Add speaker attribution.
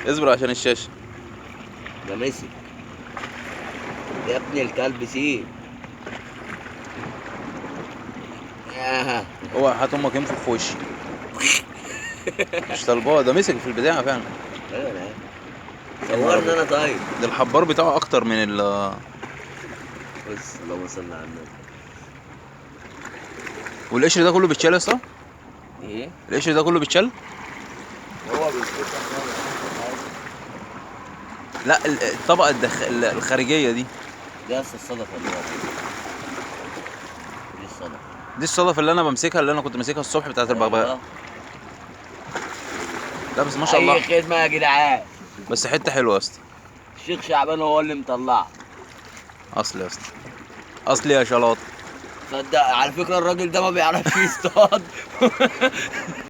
Speaker 1: اصبر عشان الشاشه.
Speaker 2: ده مسك يا ابن الكلب، سيب. ياه.
Speaker 1: اوعى هات امك ينفخ في وشي. مش طالباه، ده مسك في البدايه فعلا.
Speaker 2: ايوه انا عارف.
Speaker 1: يا نهار
Speaker 2: صورني
Speaker 1: ابيض،
Speaker 2: انا طيب.
Speaker 1: ده الحبار بتاعه اكتر من
Speaker 2: بص، اللهم صل على النبي.
Speaker 1: والقشر ده كله بيتشال يا اسطى؟
Speaker 2: ايه؟
Speaker 1: القشر ده كله بيتشال؟
Speaker 2: هو بيتفتح مرة واحدة.
Speaker 1: لا الطبقه الخارجيه دي.
Speaker 2: ده اصل الصدفة اللي ورا دي الصدفة.
Speaker 1: دي الصدف اللي انا بمسكها، اللي انا كنت ماسكها الصبح بتاعت البغبغاء.
Speaker 2: ايوه.
Speaker 1: لا بس ما شاء الله.
Speaker 2: اي خدمة يا جدعان.
Speaker 1: بس حته حلوه يا اسطى.
Speaker 2: الشيخ شعبان هو اللي مطلعها.
Speaker 1: اصلي يا اسطى، اصلي يا شلاط.
Speaker 2: صدق على فكرة الراجل ده ما بيعرفش يصطاد.